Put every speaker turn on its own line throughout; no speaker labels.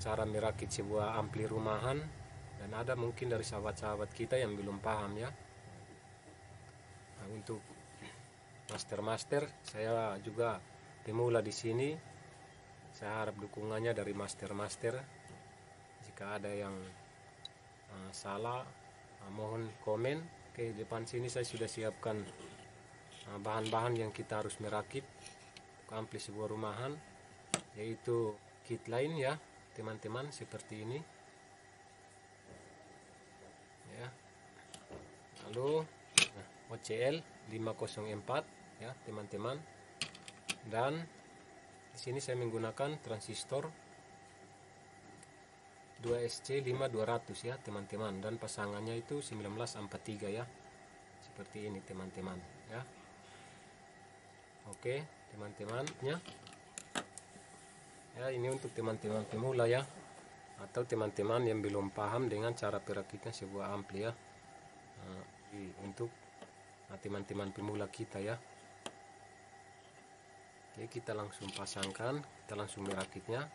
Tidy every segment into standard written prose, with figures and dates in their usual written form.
cara merakit sebuah ampli rumahan, dan ada mungkin dari sahabat-sahabat kita yang belum paham ya. Nah, untuk master-master, saya juga pemula di sini. Saya harap dukungannya dari master-master. Jika ada yang salah, mohon komen. Oke, depan sini saya sudah siapkan bahan-bahan yang kita harus merakit ampli sebuah rumahan, yaitu kit lain ya teman-teman, seperti ini ya. Lalu OCL 504 ya teman-teman, dan di sini saya menggunakan transistor 2SC5200 ya teman-teman, dan pasangannya itu 1943 ya, seperti ini teman-teman ya. Oke teman-teman ya. Ya, ini untuk teman-teman pemula ya, atau teman-teman yang belum paham dengan cara perakitan sebuah ampli ya. Untuk teman-teman pemula kita ya. Oke, kita langsung pasangkan, kita langsung merakitnya.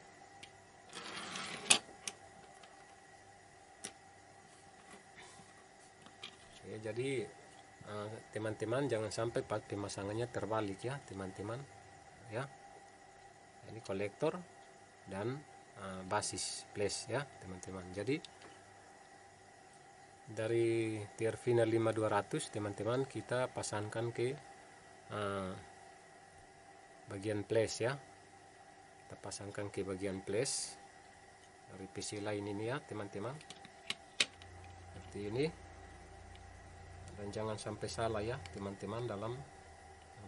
Oke, jadi teman-teman jangan sampai pemasangannya terbalik ya teman-teman ya. Ini kolektor dan basis flash ya teman-teman. Jadi dari tier final 5200 teman-teman, kita pasangkan ke bagian flash ya. Kita pasangkan ke bagian flash dari PC lain ini ya teman-teman, seperti ini. Dan jangan sampai salah ya teman-teman dalam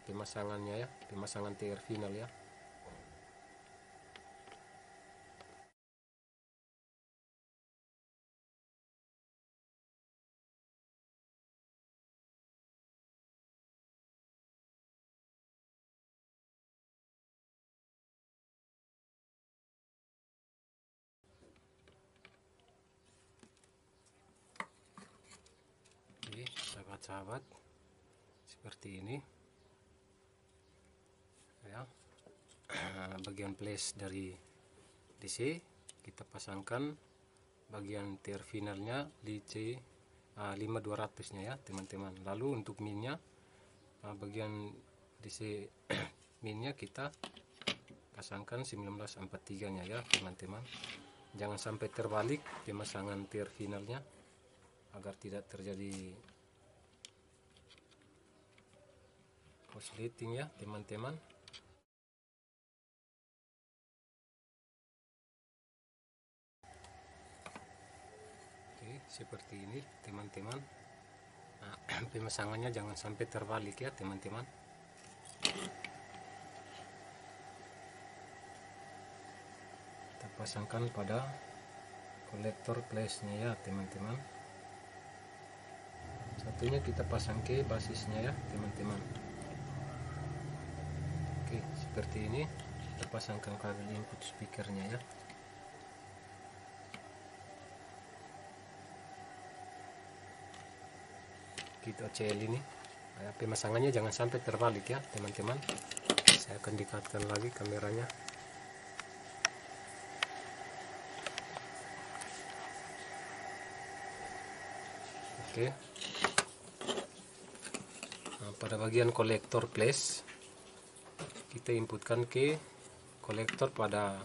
pemasangannya ya, pemasangan tier final ya. Sahabat-sahabat, seperti ini ya. Bagian flash dari DC kita pasangkan bagian tier finalnya di C5200 nya ya teman-teman. Lalu untuk minnya, bagian DC minnya kita pasangkan 1943 nya ya teman-teman. Jangan sampai terbalik pemasangan tier finalnya, agar tidak terjadi korsleting ya teman-teman. Oke, seperti ini teman-teman. Pemasangannya jangan sampai terbalik ya teman-teman. Kita pasangkan pada kolektor flashnya ya teman-teman. Satunya kita pasang ke basisnya ya teman-teman. Oke, seperti ini. Kita pasangkan kabel input speakernya ya. Kit OCL ini pemasangannya jangan sampai terbalik ya teman-teman. Saya akan dekatkan lagi kameranya. Oke. Pada bagian kolektor flash kita inputkan ke kolektor pada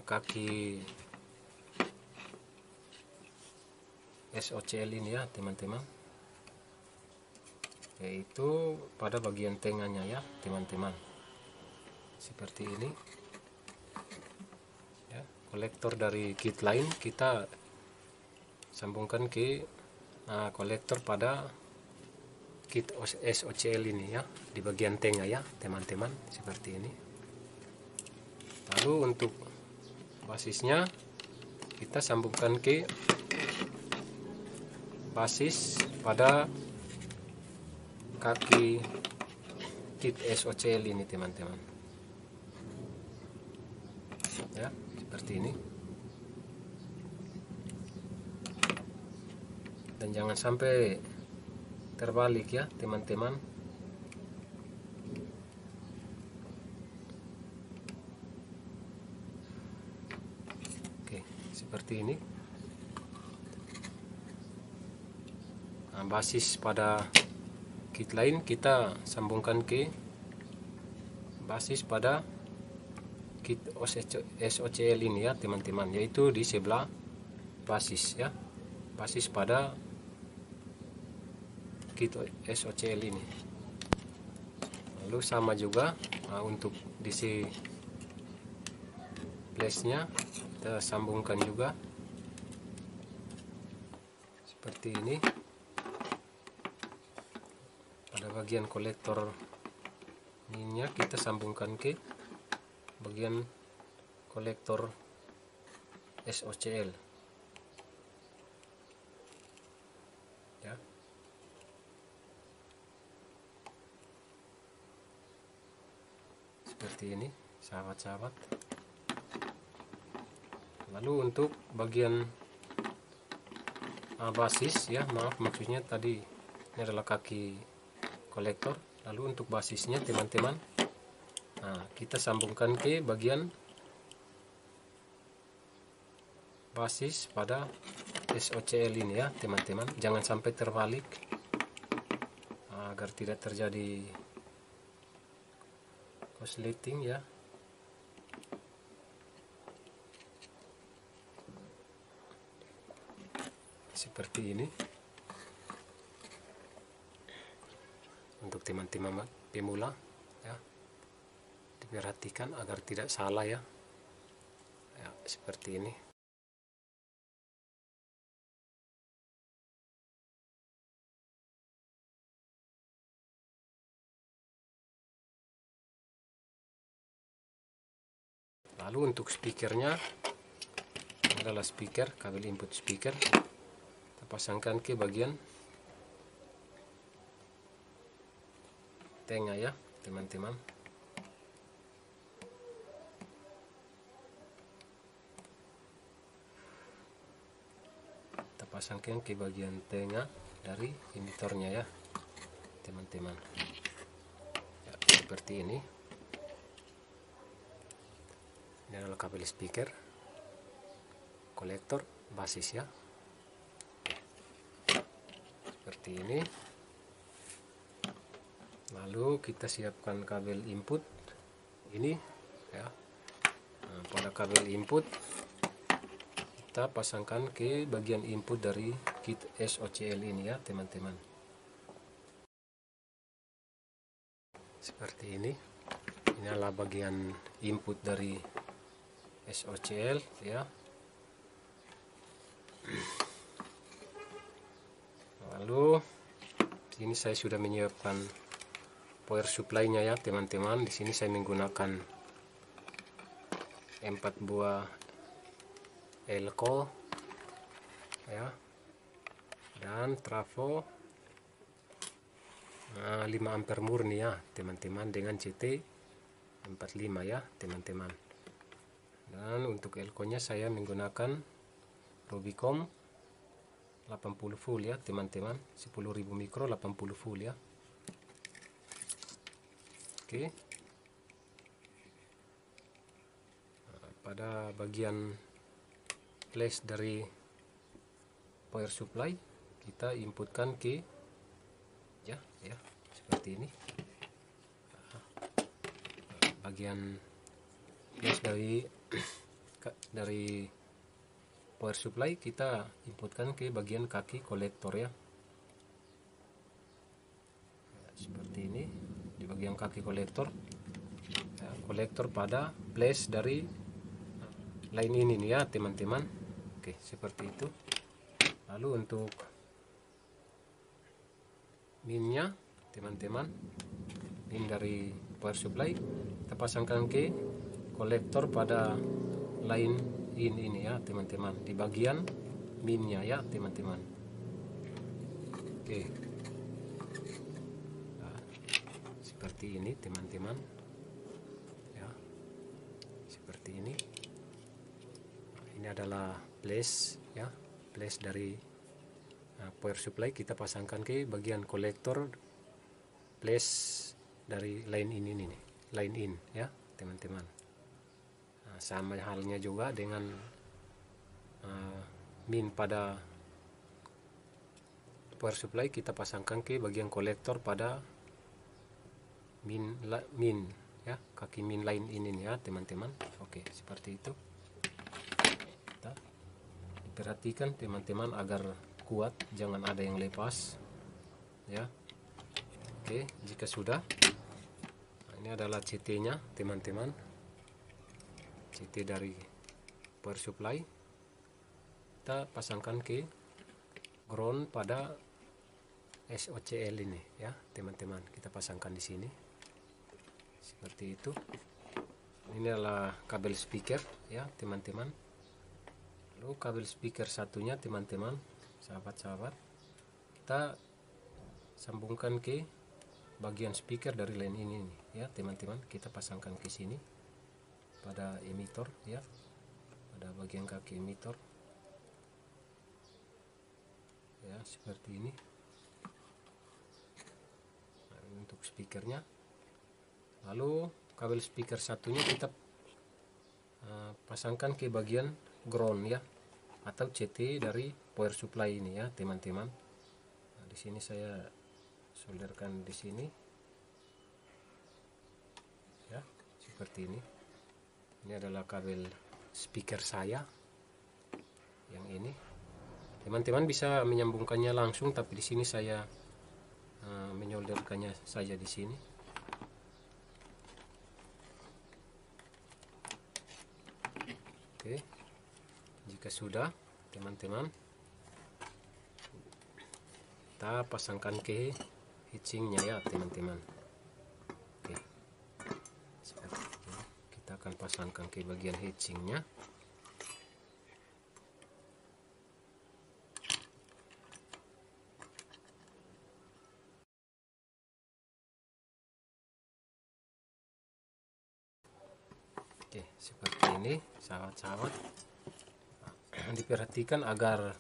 kaki SOCL ini ya teman-teman, yaitu pada bagian tengahnya ya teman-teman, seperti ini ya. Kolektor dari kit lain kita sambungkan ke kolektor pada kit SOCL ini ya, di bagian tengah ya teman-teman, seperti ini. Lalu untuk basisnya kita sambungkan ke basis pada kaki kit SOCL ini teman-teman ya, seperti ini. Dan jangan sampai terbalik ya teman-teman. seperti ini. Nah, basis pada kit lain kita sambungkan ke basis pada kit SOCL ini ya teman-teman, yaitu di sebelah basis ya, basis pada kit SOCL ini. Lalu sama juga untuk DC flashnya kita sambungkan juga seperti ini. Pada bagian kolektor minnya kita sambungkan ke bagian kolektor SOCL ya. Seperti ini sahabat-sahabat. Lalu untuk bagian basis ya, maaf maksudnya tadi ini adalah kaki kolektor. Lalu untuk basisnya teman-teman, kita sambungkan ke bagian basis pada SOCL ini ya teman-teman. Jangan sampai terbalik agar tidak terjadi korsleting ya. Seperti ini. Untuk teman-teman pemula ya, diperhatikan agar tidak salah ya, seperti ini. Lalu untuk speakernya, ini adalah speaker, kabel input speaker, kita pasangkan ke bagian tengah ya teman-teman. Kita pasangkan ke bagian tengah dari emitornya ya teman-teman ya, seperti ini. Ini adalah kabel speaker, kolektor, basis ya, seperti ini. Lalu kita siapkan kabel input ini ya. Pada kabel input kita pasangkan ke bagian input dari kit SOCL ini ya teman-teman. Seperti ini. Ini adalah bagian input dari SOCL ya. Lalu sini saya sudah menyiapkan power supply-nya ya teman-teman. Di sini saya menggunakan 4 buah elko ya, dan trafo 5 ampere murni ya teman-teman, dengan CT 45 ya teman-teman. Dan untuk elko-nya saya menggunakan Rubicon 80 volt ya teman-teman, 10.000 mikro 80 volt ya. Oke. Pada bagian flash dari power supply kita inputkan ke ya seperti ini. Bagian flash dari power supply kita inputkan ke bagian kaki kolektor ya. Seperti ini, di bagian kaki kolektor ya, kolektor pada flash dari line ini nih ya teman-teman. Oke, seperti itu. Lalu untuk minnya teman-teman, min dari power supply kita pasangkan ke kolektor pada line ini ya teman-teman, di bagian minnya ya teman-teman. Oke. Nah, seperti ini teman-teman ya, seperti ini. Ini adalah flash ya, flash dari power supply kita pasangkan ke bagian kolektor flash dari line ini nih, line in ya teman-teman. Sama halnya juga dengan min pada power supply, kita pasangkan ke bagian kolektor pada min ya, kaki min lain ini ya teman-teman. Oke, seperti itu. Kita perhatikan teman-teman agar kuat, jangan ada yang lepas ya. Oke, jika sudah, ini adalah CT nya teman-teman, CT dari power supply. Kita pasangkan ke ground pada SOCL ini ya teman-teman, kita pasangkan di sini seperti itu. Ini adalah kabel speaker ya teman-teman. Lalu kabel speaker satunya teman-teman, sahabat-sahabat, kita sambungkan ke bagian speaker dari line ini ya teman-teman. Kita pasangkan ke sini pada emitor ya, pada bagian kaki emitor ya, seperti ini. Nah, untuk speakernya. Lalu kabel speaker satunya kita pasangkan ke bagian ground ya, atau CT dari power supply ini ya teman-teman. Nah, di sini saya solderkan di sini ya, seperti ini. Ini adalah kabel speaker saya yang ini. Teman-teman bisa menyambungkannya langsung, tapi di sini saya menyolderkannya saja di sini. Oke, jika sudah teman-teman, kita pasangkan ke heatsinknya ya teman-teman. Oke, seperti itu. Kita akan pasangkan ke bagian heatsinknya. Oke, seperti ini sahabat-sahabat. Diperhatikan agar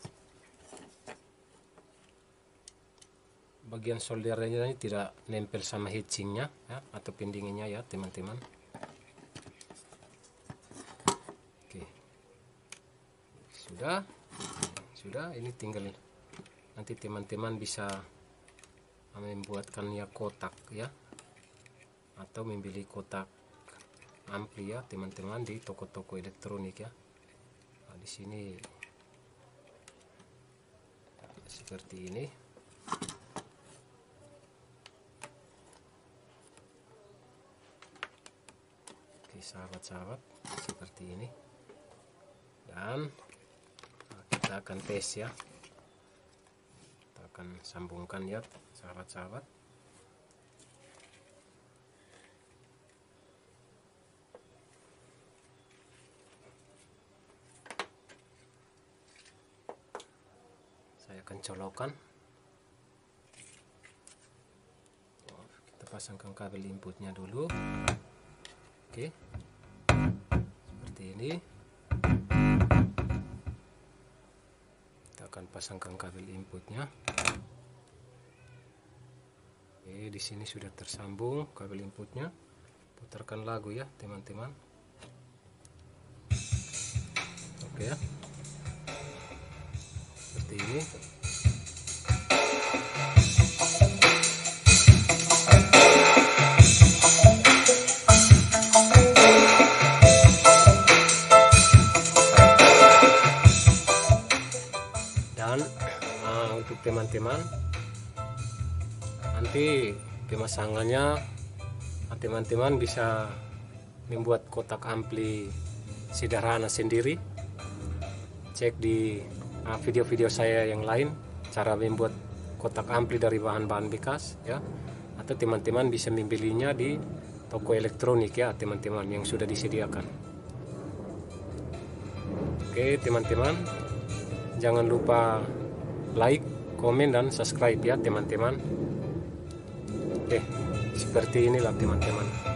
bagian soldernya ini tidak nempel sama heatsinknya ya, atau pendinginnya ya teman-teman. Oke, sudah ini tinggal nanti teman-teman bisa membuatkannya kotak ya, atau membeli kotak ampli ya teman-teman di toko-toko elektronik ya. Nah, di sini seperti ini. Oke sahabat-sahabat, seperti ini. Dan kita akan tes ya, kita akan sambungkan ya sahabat-sahabat. Saya akan colokkan. Kita pasangkan kabel inputnya dulu. Oke, seperti ini. Kita akan pasangkan kabel inputnya. Oke, di sini sudah tersambung kabel inputnya. Putarkan lagu ya teman-teman. Oke ya, seperti ini. Dan untuk teman-teman, nanti pemasangannya teman-teman bisa membuat kotak ampli sederhana sendiri. Cek di video-video saya yang lain cara membuat kotak ampli dari bahan-bahan bekas ya, atau teman-teman bisa membelinya di toko elektronik ya teman-teman yang sudah disediakan. Oke teman-teman, jangan lupa like, komen, dan subscribe ya teman-teman. Oke, seperti inilah teman-teman.